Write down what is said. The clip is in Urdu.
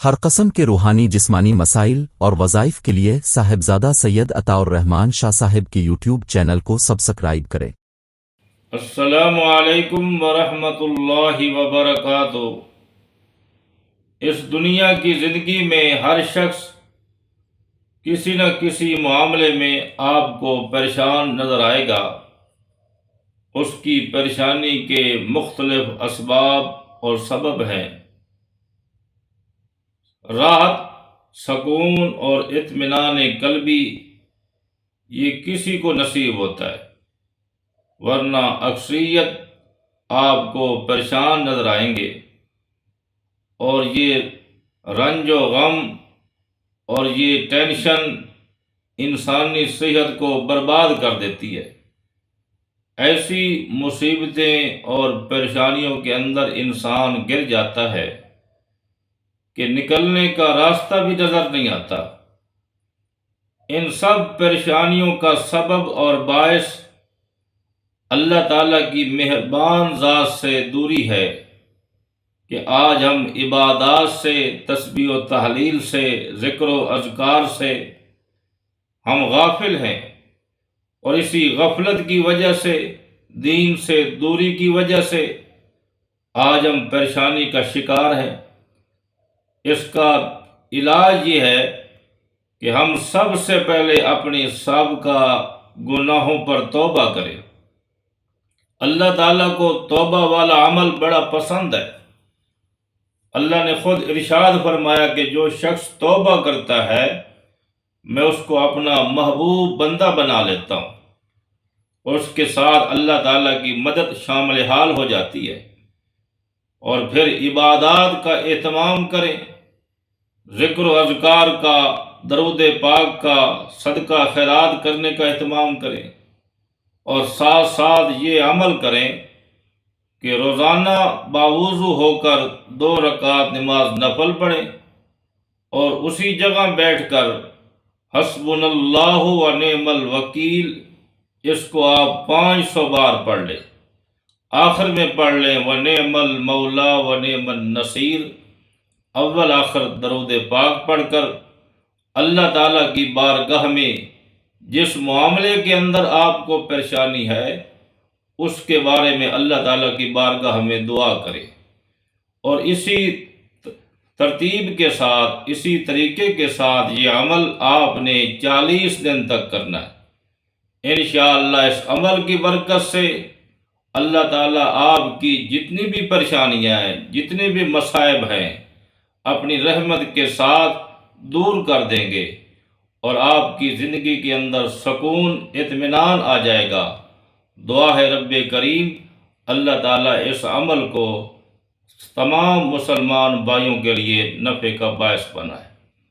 ہر قسم کے روحانی جسمانی مسائل اور وظائف کے لیے صاحبزادہ سید عطا الرحمن شاہ صاحب کی یوٹیوب چینل کو سبسکرائب کریں۔ السلام علیکم ورحمۃ اللہ وبرکاتہ۔ اس دنیا کی زندگی میں ہر شخص کسی نہ کسی معاملے میں آپ کو پریشان نظر آئے گا۔ اس کی پریشانی کے مختلف اسباب اور سبب ہیں۔ راحت، سکون اور اطمینان قلبی یہ کسی کو نصیب ہوتا ہے، ورنہ اکثریت آپ کو پریشان نظر آئیں گے، اور یہ رنج و غم اور یہ ٹینشن انسانی صحت کو برباد کر دیتی ہے۔ ایسی مصیبتیں اور پریشانیوں کے اندر انسان گر جاتا ہے کہ نکلنے کا راستہ بھی نظر نہیں آتا۔ ان سب پریشانیوں کا سبب اور باعث اللہ تعالیٰ کی مہربان ذات سے دوری ہے کہ آج ہم عبادات سے، تسبیح و تحلیل سے، ذکر و اذکار سے ہم غافل ہیں، اور اسی غفلت کی وجہ سے، دین سے دوری کی وجہ سے آج ہم پریشانی کا شکار ہیں۔ اس کا علاج یہ ہے کہ ہم سب سے پہلے اپنی سابقہ گناہوں پر توبہ کریں۔ اللہ تعالیٰ کو توبہ والا عمل بڑا پسند ہے۔ اللہ نے خود ارشاد فرمایا کہ جو شخص توبہ کرتا ہے میں اس کو اپنا محبوب بندہ بنا لیتا ہوں، اور اس کے ساتھ اللہ تعالیٰ کی مدد شامل حال ہو جاتی ہے۔ اور پھر عبادات کا اہتمام کریں، ذکر و اذکار کا، درود پاک کا، صدقہ خیرات کرنے کا اہتمام کریں، اور ساتھ ساتھ یہ عمل کریں کہ روزانہ باوضو ہو کر 2 رکعت نماز نفل پڑھیں، اور اسی جگہ بیٹھ کر حسبنا اللہ و نعم الوکیل اس کو آپ 500 بار پڑھ لیں۔ آخر میں پڑھ لیں وَنِعْمَ الْمَوْلَى وَنِعْمَ النَّصِيرُ۔ اول آخر درود پاک پڑھ کر اللہ تعالیٰ کی بارگاہ میں جس معاملے کے اندر آپ کو پریشانی ہے اس کے بارے میں اللہ تعالیٰ کی بارگاہ میں دعا کریں، اور اسی ترتیب کے ساتھ، اسی طریقے کے ساتھ یہ عمل آپ نے 40 دن تک کرنا ہے۔ انشاءاللہ اس عمل کی برکت سے اللہ تعالیٰ آپ کی جتنی بھی پریشانیاں ہیں، جتنے بھی مصائب ہیں، اپنی رحمت کے ساتھ دور کر دیں گے، اور آپ کی زندگی کے اندر سکون، اطمینان آ جائے گا۔ دعا ہے رب کریم اللہ تعالیٰ اس عمل کو تمام مسلمان بھائیوں کے لیے نفع کا باعث بنائے۔